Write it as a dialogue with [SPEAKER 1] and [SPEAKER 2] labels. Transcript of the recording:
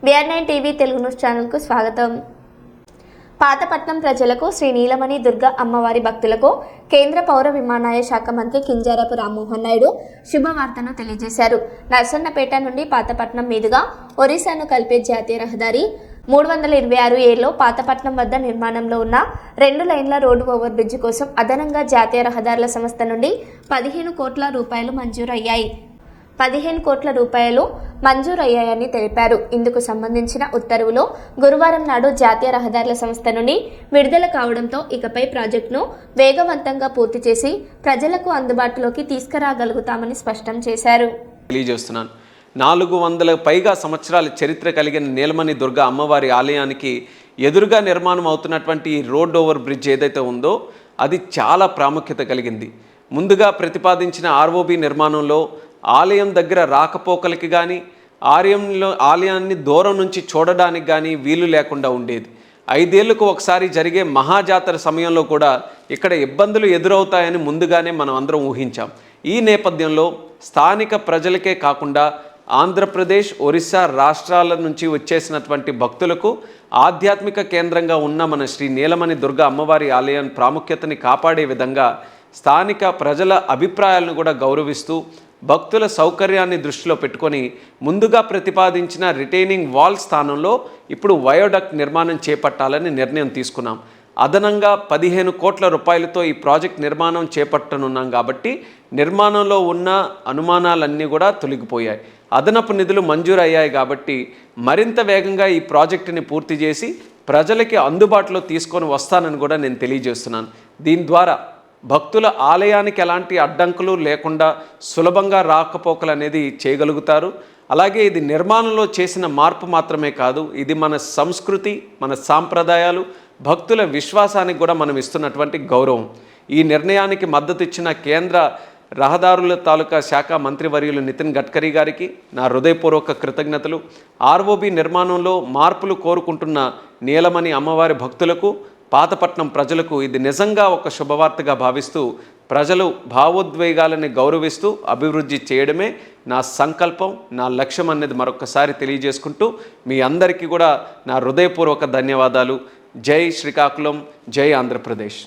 [SPEAKER 1] BR9 TV Telugu news ఛానల్కు స్వాగతం. పాతపట్నం ప్రజలకు శ్రీ నీలమణి దుర్గా అమ్మవారి భక్తులకు కేంద్ర పౌర విమానయాన శాఖ మంత్రి కింజరాపు రామ్మోహన్ నాయుడు శుభవార్తను తెలియజేశారు. నర్సన్నపేట నుండి పాతపట్నం మీదుగా ఒరిస్సాను కలిపే జాతీయ రహదారి 326 పాతపట్నం వద్ద నిర్మాణంలో ఉన్న 2 లైన్ల రోడ్డు ఓవర్ బ్రిడ్జ్ కోసం అదనంగా జాతీయ రహదారుల సంస్థ నుండి 15 కోట్ల రూపాయలు మంజూరయ్యాయి. 15 కోట్ల రూపాయలు మంజూరయ్యాయని తెలిపారు. ఇందుకు సంబంధించిన ఉత్తర్వులు గురువారం నాడు జాతీయ రహదారుల సంస్థ నుండి విడుదల కావడంతో ఇకపై ప్రాజెక్టును వేగవంతంగా పూర్తి చేసి ప్రజలకు అందుబాటులోకి తీసుకురాగలుగుతామని స్పష్టం చేశారు.
[SPEAKER 2] 400 పైగా సంవత్సరాల చరిత్ర కలిగిన నీలమణి దుర్గా అమ్మవారి ఆలయానికి ఎదురుగా నిర్మాణం అవుతున్నటువంటి ఈ రోడ్ ఓవర్ బ్రిడ్జ్ ఏదైతే ఉందో అది చాలా ప్రాముఖ్యత కలిగింది. ముందుగా ప్రతిపాదించిన ఆర్ఓబి నిర్మాణంలో ఆలయం దగ్గర రాకపోకలకి కానీ ఆలయాన్ని దూరం నుంచి చూడడానికి కానీ వీలు లేకుండా ఉండేది. 5 ఏళ్లకు ఒకసారి జరిగే మహాజాతర సమయంలో కూడా ఇక్కడ ఇబ్బందులు ఎదురవుతాయని ముందుగానే మనం అందరం ఊహించాం. ఈ నేపథ్యంలో స్థానిక ప్రజలకే కాకుండా ఆంధ్రప్రదేశ్, ఒరిస్సా రాష్ట్రాల నుంచి వచ్చేసినటువంటి భక్తులకు ఆధ్యాత్మిక కేంద్రంగా ఉన్న మన శ్రీ నీలమణి దుర్గా అమ్మవారి ఆలయం ప్రాముఖ్యతని కాపాడే విధంగా స్థానిక ప్రజల అభిప్రాయాలను కూడా గౌరవిస్తూ భక్తుల సౌకర్యాన్ని దృష్టిలో పెట్టుకొని ముందుగా ప్రతిపాదించిన రిటైనింగ్ వాల్ స్థానంలో ఇప్పుడు వయోడక్ట్ నిర్మాణం చేపట్టాలని నిర్ణయం తీసుకున్నాం. అదనంగా 15 కోట్ల రూపాయలతో ఈ ప్రాజెక్ట్ నిర్మాణం చేపట్టనున్నాం కాబట్టి నిర్మాణంలో ఉన్న అనుమానాలన్నీ కూడా తొలగిపోయాయి. అదనపు నిధులు మంజూరు అయ్యాయి కాబట్టి మరింత వేగంగా ఈ ప్రాజెక్టుని పూర్తి చేసి ప్రజలకి అందుబాటులో తీసుకొని వస్తానని కూడా నేను తెలియజేస్తున్నాను. దీని ద్వారా భక్తుల ఆలయానికి ఎలాంటి అడ్డంకులు లేకుండా సులభంగా రాకపోకలు అనేది చేయగలుగుతారు. అలాగే ఇది నిర్మాణంలో చేసిన మార్పు మాత్రమే కాదు, ఇది మన సంస్కృతి, మన సాంప్రదాయాలు, భక్తుల విశ్వాసానికి కూడా మనం ఇస్తున్నటువంటి గౌరవం. ఈ నిర్ణయానికి మద్దతు ఇచ్చిన కేంద్ర రహదారుల తాలూకా శాఖ మంత్రివర్యులు నితిన్ గడ్కరీ గారికి నా హృదయపూర్వక కృతజ్ఞతలు. ఆర్ఓబి నిర్మాణంలో మార్పులు కోరుకుంటున్న నీలమణి అమ్మవారి భక్తులకు, పాతపట్నం ప్రజలకు ఇది నిజంగా ఒక శుభవార్తగా భావిస్తూ ప్రజలు భావోద్వేగాలని గౌరవిస్తూ అభివృద్ధి చేయడమే నా సంకల్పం, నా లక్ష్యం అనేది మరొకసారి తెలియజేసుకుంటూ మీ అందరికీ కూడా నా హృదయపూర్వక ధన్యవాదాలు. జై శ్రీకాకుళం, జై ఆంధ్రప్రదేశ్.